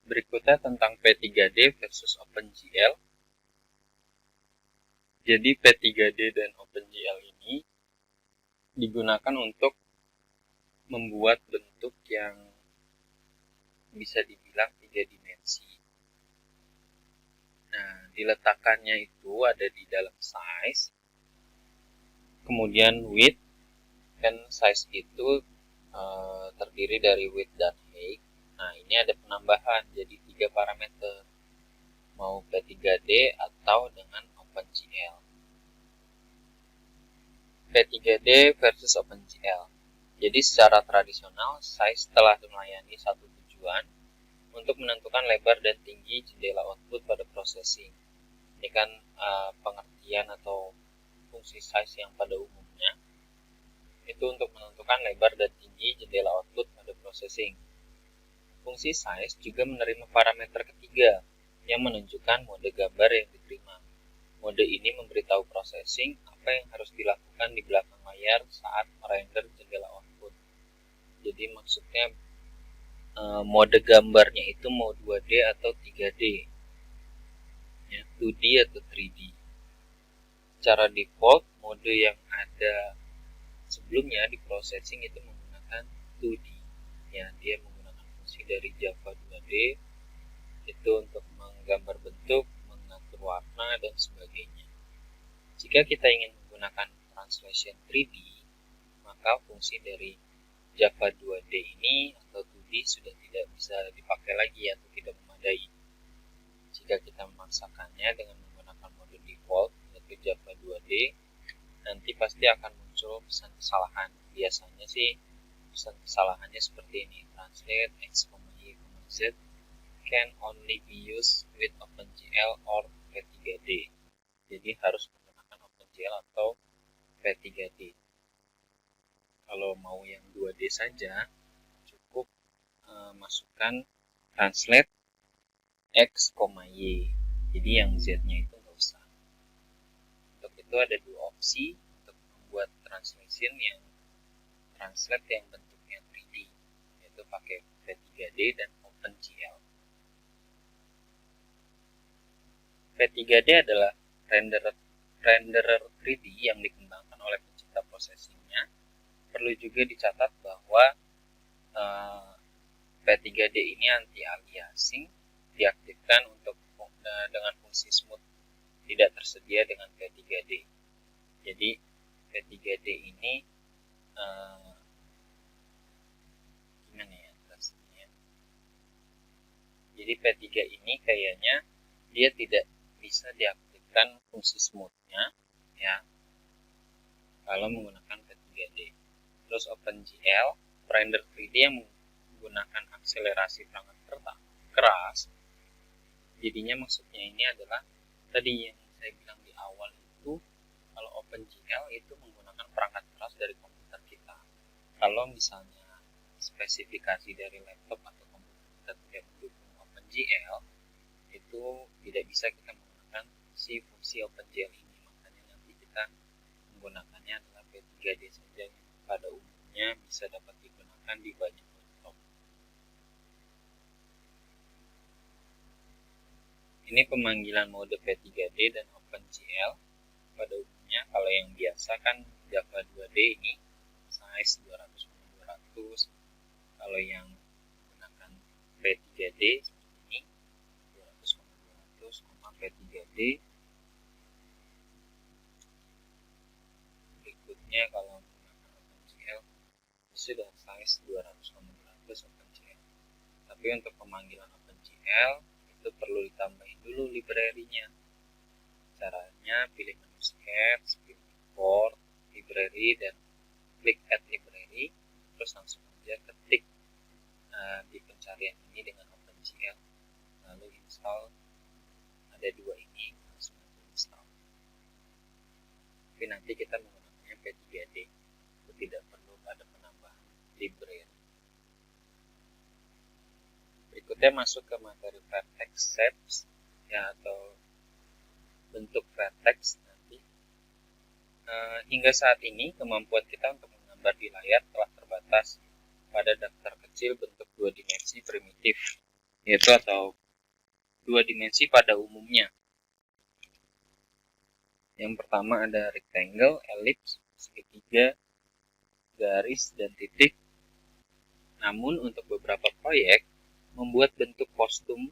Berikutnya tentang P3D versus OpenGL. Jadi P3D dan OpenGL ini digunakan untuk membuat bentuk yang bisa dibilang 3 dimensi. Nah, diletakkannya itu ada di dalam size, kemudian width, kan size itu terdiri dari width dan height. Nah, ini ada penambahan jadi 3 parameter, mau P3D atau dengan OpenGL. P3D versus OpenGL. Jadi secara tradisional, size telah melayani satu tujuan untuk menentukan lebar dan tinggi jendela output pada processing. Ini kan pengertian atau fungsi size yang pada umumnya itu untuk menentukan lebar dan tinggi jendela output pada processing. Fungsi size juga menerima parameter ketiga yang menunjukkan mode gambar yang diterima. Mode ini memberitahu processing apa yang harus dilakukan di belakang layar saat merender jendela output. Jadi maksudnya mode gambarnya itu mau 2D atau 3D, ya, 2D atau 3D. Secara default, mode yang ada sebelumnya di processing itu menggunakan 2D. Ya, dia menggunakan fungsi dari Java 2D itu untuk menggambar bentuk, mengatur warna, dan sebagainya. Jika kita ingin menggunakan translation 3D, maka fungsi dari Java 2D ini atau 2D sudah tidak bisa dipakai lagi atau tidak memadai. Jika kita memaksakannya dengan menggunakan mode default yaitu Java 2D, nanti pasti akan muncul pesan kesalahan. Biasanya sih pesan kesalahannya seperti ini: translate x, y, z can only be used with OpenGL or P3D. Jadi harus menggunakan OpenGL atau P3D. Kalau mau yang 2D saja, cukup masukkan translate x, y. Jadi yang z-nya itu nggak usah. Untuk itu ada dua opsi untuk membuat translation yang translate yang bentuknya 3D, yaitu pakai P3D dan OpenGL. P3D adalah renderer 3D yang dikembangkan oleh pencipta processingnya. Perlu juga dicatat bahwa P3D ini anti-aliasing, diaktifkan untuk dengan fungsi smooth, tidak tersedia dengan P3D. Jadi P3D ini gimana ya rasanya? Jadi P3 ini kayaknya dia tidak bisa diaktifkan fungsi smoothnya, ya, kalau menggunakan P3D. Terus OpenGL render 3D yang menggunakan akselerasi perangkat keras. Jadinya maksudnya ini adalah tadi yang saya bilang di awal itu, kalau OpenGL itu menggunakan perangkat keras dari komputer kita. Kalau misalnya spesifikasi dari laptop atau komputer kita tidak mendukung OpenGL, itu tidak bisa kita menggunakan si fungsi OpenGL ini. Makanya nanti kita menggunakannya adalah P3D saja, yang pada umumnya bisa dapat digunakan di banyak laptop. Ini pemanggilan mode P3D dan OpenGL. Pada umumnya kalau yang biasa kan Java 2D ini size 200x200. Kalau yang menggunakan P3D seperti ini 200x200, P3D. Berikutnya kalau menggunakan OpenGL sudah size 200x200 OpenGL. Tapi untuk pemanggilan OpenGL itu perlu ditambahin dulu library-nya. Caranya pilih menu sketch, pilih import library, dan klik add library. Terus langsung aja ketik di pencarian ini dengan OpenGL, lalu install. Ada dua ini, langsung install. Tapi nanti kita menggunakannya P3D, itu tidak perlu ada penambahan library. Berikutnya masuk ke materi vertex shapes, ya, atau bentuk vertex nanti. Hingga saat ini kemampuan kita untuk menggambar di layar telah terbatas pada daftar kecil bentuk 2 dimensi primitif. yaitu atau dua dimensi pada umumnya. Yang pertama ada rectangle, ellipse, segitiga, garis, dan titik. Namun untuk beberapa proyek, membuat bentuk kostum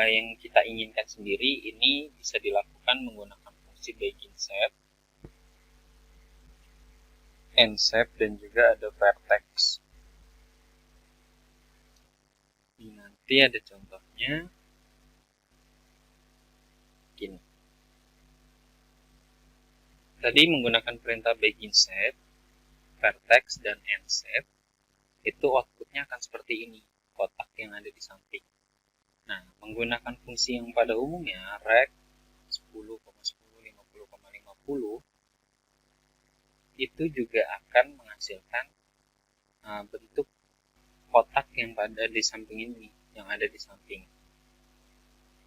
yang kita inginkan sendiri ini bisa dilakukan menggunakan fungsi begin shape, end shape, dan juga ada vertex. Ini nanti ada contohnya. Gini. Tadi menggunakan perintah begin shape, vertex, dan end shape, itu outputnya akan seperti ini, kotak yang ada di samping. Nah, menggunakan fungsi yang pada umumnya, rect 10, 10, 50, 50, itu juga akan menghasilkan bentuk kotak yang pada di samping ini, yang ada di samping.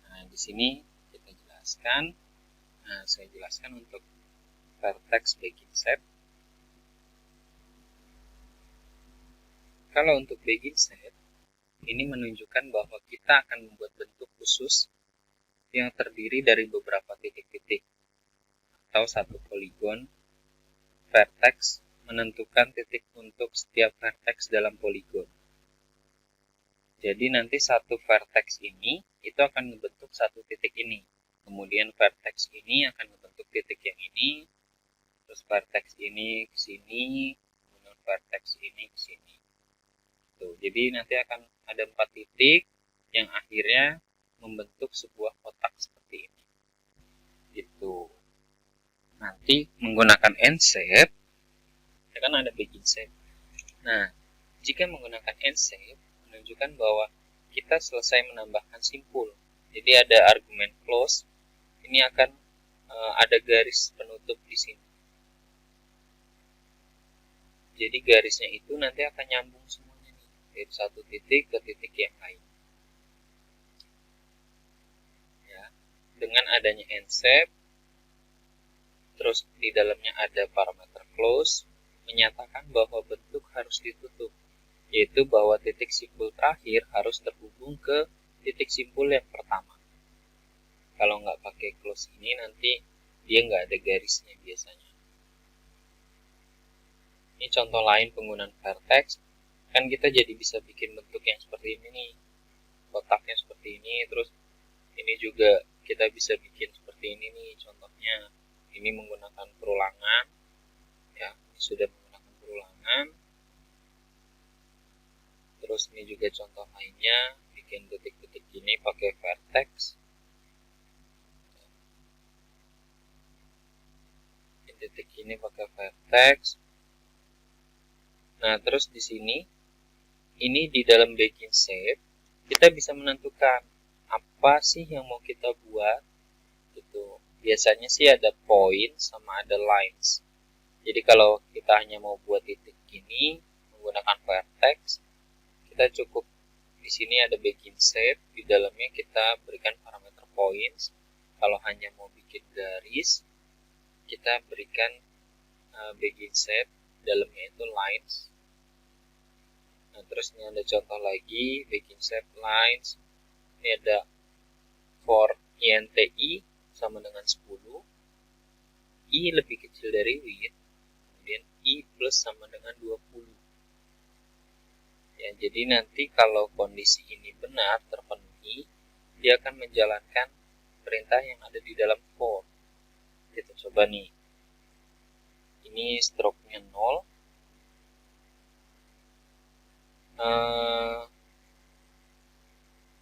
Nah, di sini kita jelaskan. Saya jelaskan untuk vertex begin shape. Kalau untuk begin shape, ini menunjukkan bahwa kita akan membuat bentuk khusus yang terdiri dari beberapa titik-titik atau satu poligon. Vertex menentukan titik untuk setiap vertex dalam poligon. Jadi nanti satu vertex ini itu akan membentuk satu titik ini. Kemudian vertex ini akan membentuk titik yang ini. Terus vertex ini ke sini, kemudian vertex ini ke sini. Tuh, jadi nanti akan ada 4 titik yang akhirnya membentuk sebuah kotak seperti ini. Gitu. Nanti menggunakan end shape, ya kan ada begin shape. Nah, jika menggunakan end shape, menunjukkan bahwa kita selesai menambahkan simpul. Jadi ada argumen close, ini akan ada garis penutup di sini. Jadi garisnya itu nanti akan nyambung semuanya nih, dari satu titik ke titik yang lain. Ya, dengan adanya end shape, terus di dalamnya ada parameter close, menyatakan bahwa bentuk harus ditutup, yaitu bahwa titik simpul terakhir harus terhubung ke titik simpul yang pertama. Kalau nggak pakai close ini, nanti dia nggak ada garisnya biasanya. Ini contoh lain penggunaan vertex, kan kita jadi bisa bikin bentuk yang seperti ini nih, kotaknya seperti ini, terus ini juga kita bisa bikin seperti ini nih contohnya. Ini menggunakan perulangan, ya, ini sudah menggunakan perulangan. Terus ini juga contoh lainnya, bikin detik-detik gini pakai vertex. Bikin detik ini pakai vertex. Nah, terus di sini, ini di dalam begin shape, kita bisa menentukan apa sih yang mau kita buat. Gitu. Biasanya sih ada point sama ada lines. Jadi kalau kita hanya mau buat titik gini menggunakan vertex, kita cukup di sini ada begin shape, di dalamnya kita berikan parameter points. Kalau hanya mau bikin garis, kita berikan begin shape, dalamnya itu lines. Nah, terus ini ada contoh lagi begin shape lines. Ini ada for INTI sama dengan 10, I lebih kecil dari width, kemudian I plus sama dengan 20. Ya, jadi nanti kalau kondisi ini benar terpenuhi, dia akan menjalankan perintah yang ada di dalam for. Kita coba nih. Ini stroke-nya 0.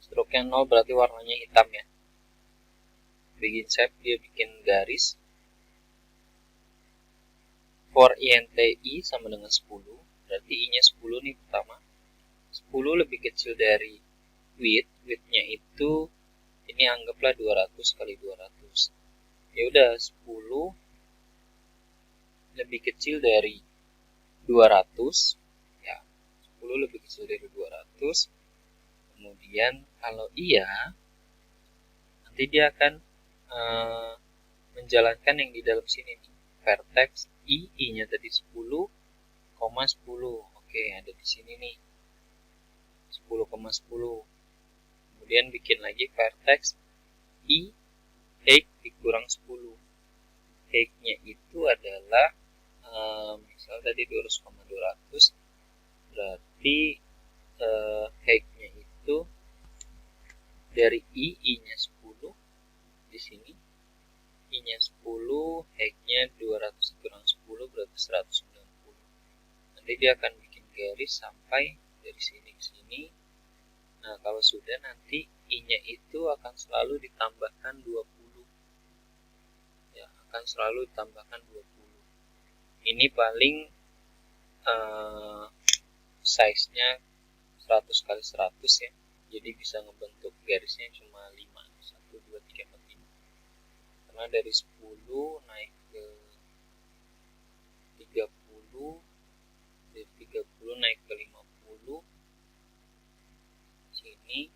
Stroke-nya 0 berarti warnanya hitam ya. Begin shape dia bikin garis. For INTI sama dengan 10, berarti I-nya 10 nih pertama. 10 lebih kecil dari width, width-nya itu ini anggaplah 200 kali 200. Ya udah 10 lebih kecil dari 200, ya 10 lebih kecil dari 200. Kemudian kalau iya, nanti dia akan menjalankan yang di dalam sini nih, vertex I-nya tadi 10, 10. Oke, ada di sini nih 10,10. Kemudian bikin lagi vertex I height dikurang 10. Height-nya itu adalah misal tadi 200,200, berarti height-nya itu dari I-nya 10 di sini. I-nya 10, height-nya 200 kurang 10 berarti 190. Nanti dia akan bikin garis sampai dari sini ke sini. Nah, kalau sudah nanti I-nya itu akan selalu ditambahkan 20. Ya, akan selalu ditambahkan 20. Ini paling size-nya 100 kali 100 ya. Jadi bisa ngebentuk garisnya cuma 5. 1, 2, 3, 4, 5. Karena dari 10 naik ke 30, dari 30 naik ke 50, sini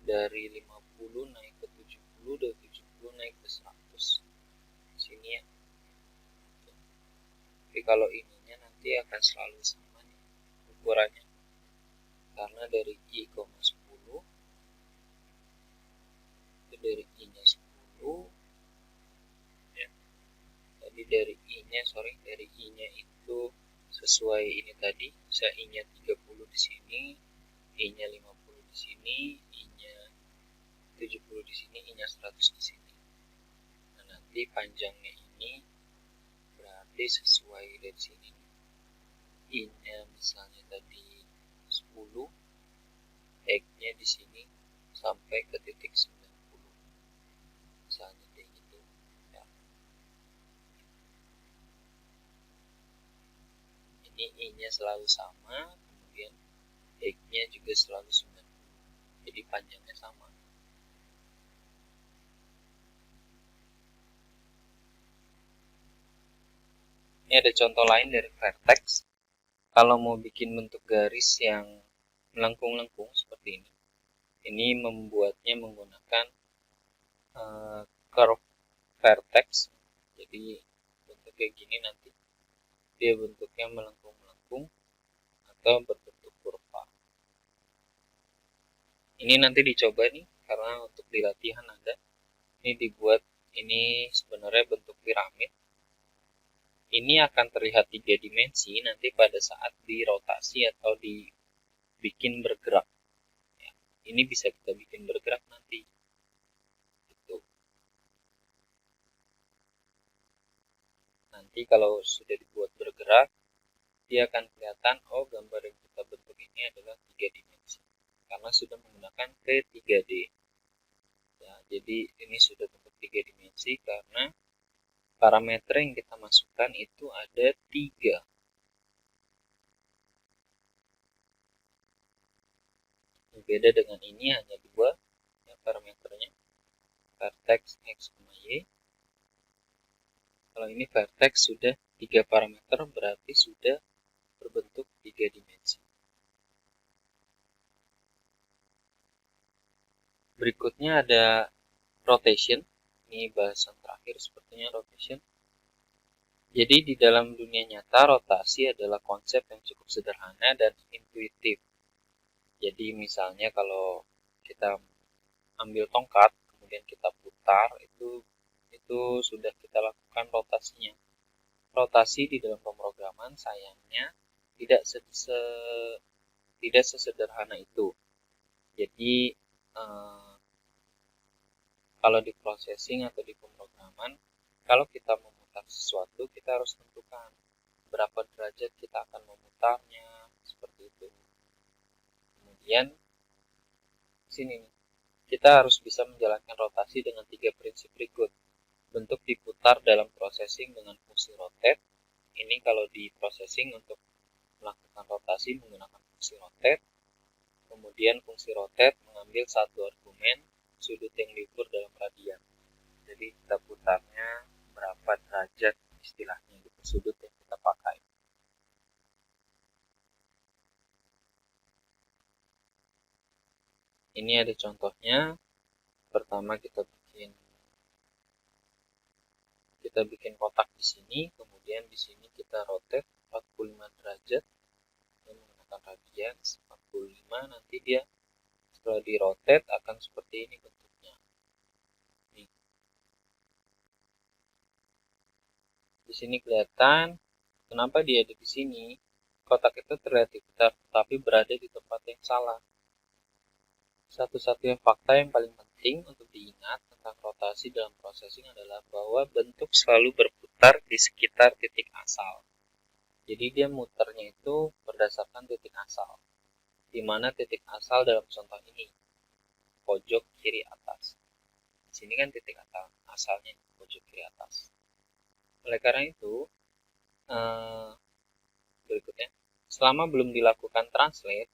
dari 50 naik ke 70, dari 70 naik ke 100, sini ya. Tapi kalau ininya nanti akan selalu sama nih ukurannya, karena dari I,10 itu dari I-nya 10 ya. Tadi dari I-nya itu sesuai ini tadi, bisa I-nya 30 di sini, I-nya 50 di sini, I-nya 70 di sini, I-nya 100 di sini. Nah, nanti panjangnya ini berarti sesuai dari sini. I-nya misalnya tadi 10, height-nya di sini sampai ke titik 90. Misalnya kayak gitu. Ya. Ini I-nya selalu sama, kemudian height-nya juga selalu 90. Jadi panjangnya sama. Ini ada contoh lain dari vertex. Kalau mau bikin bentuk garis yang melengkung-lengkung seperti ini membuatnya menggunakan curve vertex. Jadi bentuk kayak gini nanti dia bentuknya melengkung-melengkung atau berbentuk kurva. Ini nanti dicoba nih, karena untuk di latihan ada. Ini dibuat, ini sebenarnya bentuk piramid. Ini akan terlihat 3 dimensi nanti pada saat dirotasi atau dibikin bergerak. Ya, ini bisa kita bikin bergerak nanti. Gitu. Nanti kalau sudah dibuat bergerak, dia akan kelihatan, oh gambar yang kita bentuk ini adalah 3 dimensi. Karena sudah menggunakan P3D. Ya, jadi ini sudah bentuk 3 dimensi karena parameter yang kita masukkan itu ada 3. Berbeda dengan ini hanya 2 ya, parameternya, vertex x, y. Kalau ini vertex sudah 3 parameter, berarti sudah berbentuk 3 dimensi. Berikutnya ada rotation. Ini bahasan terakhir sepertinya, rotation. Jadi di dalam dunia nyata, rotasi adalah konsep yang cukup sederhana dan intuitif. Jadi misalnya kalau kita ambil tongkat, kemudian kita putar, itu sudah kita lakukan rotasinya. Rotasi di dalam pemrograman sayangnya tidak sesederhana itu. Jadi kalau di processing atau di pemrograman, kalau kita memutar sesuatu, kita harus tentukan berapa derajat kita akan memutarnya, seperti itu. Kemudian sini kita harus bisa menjalankan rotasi dengan 3 prinsip berikut. Bentuk diputar dalam processing dengan fungsi rotate. Ini kalau di processing untuk melakukan rotasi menggunakan fungsi rotate. Kemudian fungsi rotate mengambil satu argumen sudut yang diukur dalam radian. Jadi kita putarnya berapa derajat istilahnya gitu, sudut yang kita pakai. Ini ada contohnya. Pertama kita bikin kotak di sini, kemudian di sini kita rotate 45 derajat dengan menggunakan radian 45, nanti dia Setelah di rotate akan seperti ini bentuknya. Nih. Di sini kelihatan kenapa dia ada di sini. Kotak itu terlihat diputar, tapi berada di tempat yang salah. Satu-satunya fakta yang paling penting untuk diingat tentang rotasi dalam processing adalah bahwa bentuk selalu berputar di sekitar titik asal. Jadi dia muternya itu berdasarkan titik asal. Di mana titik asal dalam contoh ini? Pojok kiri atas. Di sini kan titik asalnya pojok kiri atas. Oleh karena itu, berikutnya, selama belum dilakukan translate,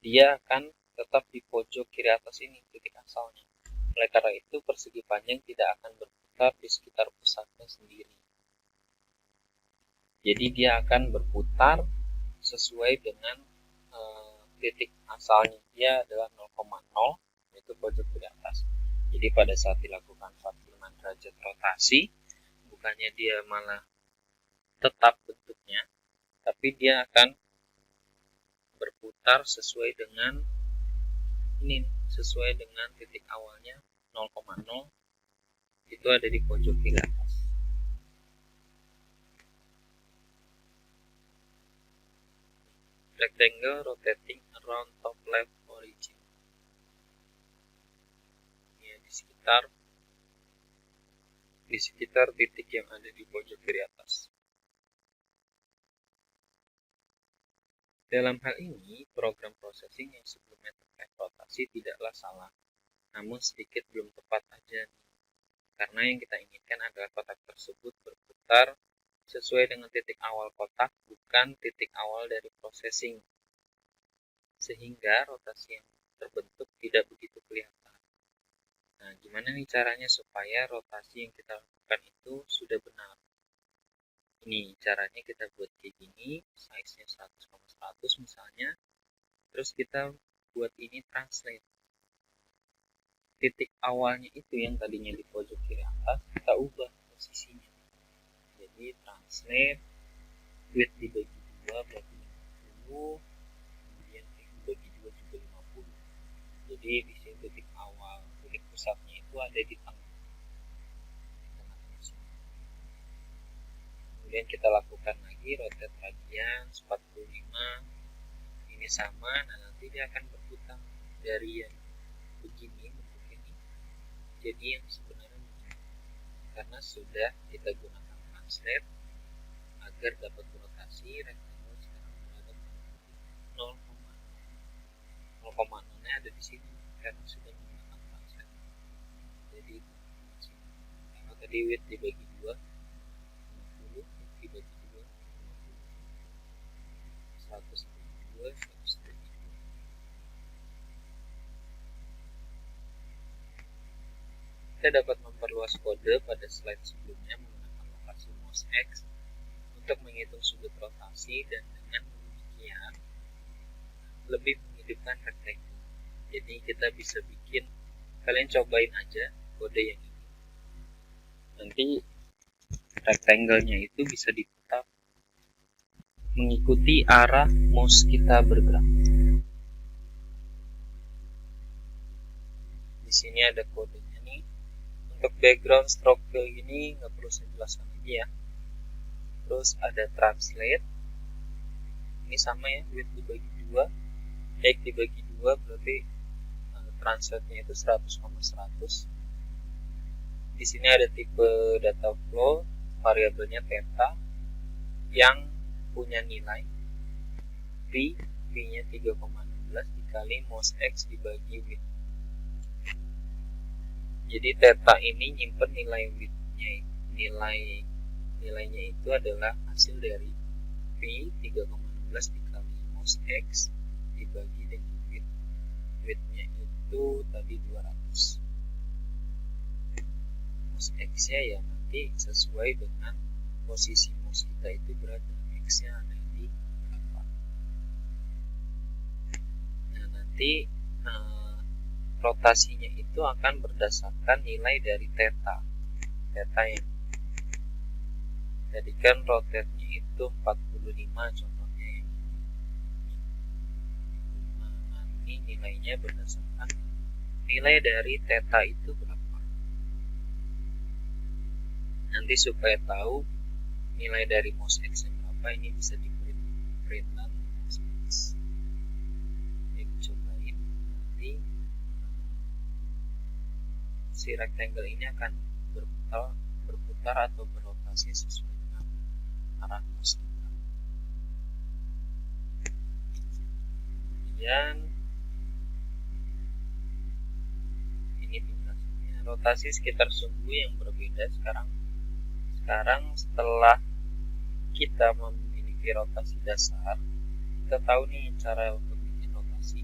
dia akan tetap di pojok kiri atas ini, titik asalnya. Oleh karena itu, persegi panjang tidak akan berputar di sekitar pusatnya sendiri. Jadi dia akan berputar sesuai dengan titik asalnya. Dia adalah 0,0, yaitu pojok kiri atas. Jadi pada saat dilakukan 45 derajat rotasi, bukannya dia malah tetap bentuknya, tapi dia akan berputar sesuai dengan ini, sesuai dengan titik awalnya 0,0, itu ada di pojok kiri atas. Rectangle rotating around top left origin. Ya, di sekitar titik yang ada di pojok kiri atas. Dalam hal ini, program processing yang sebelumnya terkait rotasi tidaklah salah, namun sedikit belum tepat aja nih. Karena yang kita inginkan adalah kotak tersebut berputar sesuai dengan titik awal kotak, bukan titik awal dari processing. Sehingga rotasi yang terbentuk tidak begitu kelihatan. Nah, gimana nih caranya supaya rotasi yang kita lakukan itu sudah benar? Ini caranya kita buat kayak gini, size-nya 100,100 misalnya. Terus kita buat ini translate. Titik awalnya itu yang tadinya di pojok kiri atas, kita ubah posisinya. Jadi translate, width dibagi 2 berarti 50, kemudian dibagi 2 juga 50. Jadi di sini titik awal, titik pusatnya itu ada di tengah. Kemudian kita lakukan lagi rotate radian 45, ini sama. Nah, nanti dia akan berputar dari yang begini bentuk ini jadi yang sebenarnya begini, karena sudah kita gunakan translate agar dapat rotasi. Rectangle sekarang berada pada 0,0 ada di sini karena sudah menggunakan translate. Jadi kalau tadi width dibagi 2 50, dibagi 2 50, 100 dibagi 2 100 dibagi 2. Kita dapat memperluas kode pada slide sebelumnya menggunakan lokasi mouse X untuk menghitung sudut rotasi, dan dengan demikian lebih menghidupkan rectangle. Jadi kita bisa bikin, kalian cobain aja kode yang ini. Nanti rectangle-nya itu bisa diputar mengikuti arah mouse kita bergerak. Di sini ada kodenya nih. Untuk background stroke fill ini nggak perlu saya jelaskan lagi ya. Terus ada translate. Ini sama ya, width dibagi 2, X dibagi 2 berarti translate-nya itu 100,100. Di sini ada tipe data flow, variabelnya theta yang punya nilai V-nya 3,16 dikali mouse X dibagi width. Jadi theta ini nyimpen nilai width-nya, nilainya itu adalah hasil dari V 3,16 dikali mouse X dibagi dengan width. Width-nya itu tadi 200. Mouse X-nya ya nanti sesuai dengan posisi mouse kita itu berada, X-nya ada di berapa. Nah, nanti rotasinya itu akan berdasarkan nilai dari theta. Theta yang tadi kan rotate-nya itu 45 contohnya yang ini. Nah, ini nilainya berdasarkan nilai dari theta itu berapa. Nanti supaya tahu nilai dari mos X yang berapa, ini bisa di printan ini cobain. Nanti si rectangle ini akan berputar atau berotasi sesuai dengan arah mos kita. Kemudian ini penjelasannya, rotasi sekitar sumbu yang berbeda. Sekarang setelah kita memiliki rotasi dasar, kita tahu nih cara untuk bikin rotasi.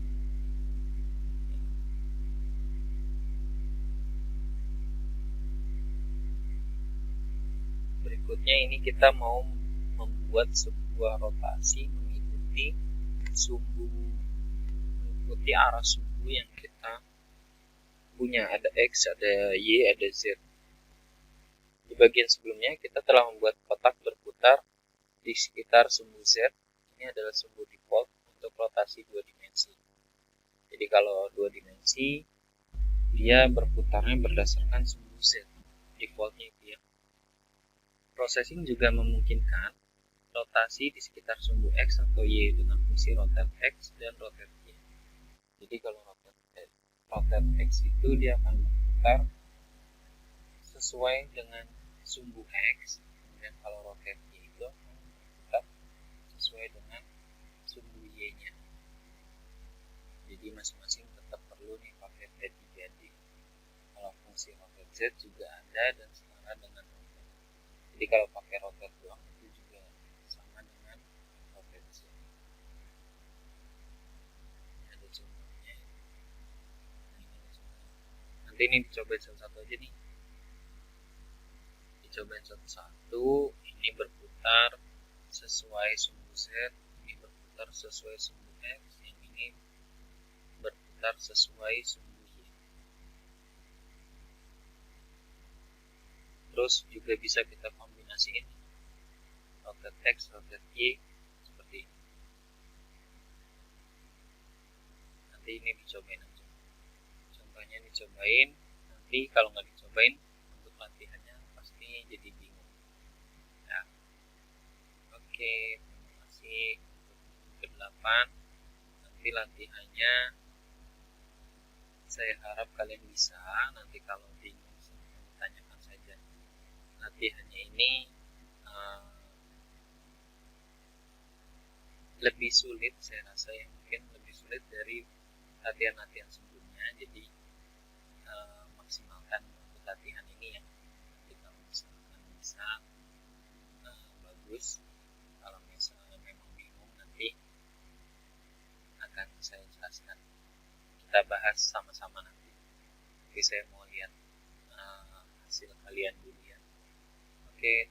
Berikutnya ini kita mau membuat sebuah rotasi mengikuti arah sumbu yang kita punya. Ada X, ada Y, ada Z. Di bagian sebelumnya kita telah membuat kotak berputar di sekitar sumbu Z. Ini adalah sumbu default untuk rotasi 2 dimensi. Jadi kalau 2 dimensi, dia berputarnya berdasarkan sumbu Z. Defaultnya itu ya. Processing juga memungkinkan rotasi di sekitar sumbu X atau Y dengan fungsi rotate X dan rotate Y. Jadi kalau rotate X itu dia akan berputar sesuai dengan sumbu X, kemudian kalau rotate Y itu akan berputar sesuai dengan sumbu Y-nya. Jadi masing-masing tetap perlu nih pakai T3D. Kalau fungsi rotate Z juga ada dan setara dengan rotate. Jadi kalau pakai rotate doang itu juga sama dengan rotate Z. Ini ada contohnya. Nanti ini dicobain satu-satu aja nih. Dicobain satu-satu. Ini berputar sesuai sumbu Z, ini berputar sesuai sumbu X, yang ini berputar sesuai sumbu Y. Terus juga bisa kita kombinasiin rotate X, rotate Y seperti ini. Nanti ini dicobain aja. Contohnya dicobain, nanti kalau nggak dicobain untuk latihannya pasti jadi bingung. Ya. Oke, terima kasih untuk ke-8. Nanti latihannya saya harap kalian bisa. Nanti kalau bingung tanyakan saja. Latihannya ini lebih sulit, saya rasa ya, mungkin lebih sulit dari latihan-latihan sebelumnya. Jadi maksimalkan untuk latihan ini ya. Jadi kalau misalkan bisa bagus. Kalau misalnya memang bingung, nanti akan saya jelaskan. Kita bahas sama-sama nanti. Oke, saya mau lihat hasil kalian dulu ya. Oke.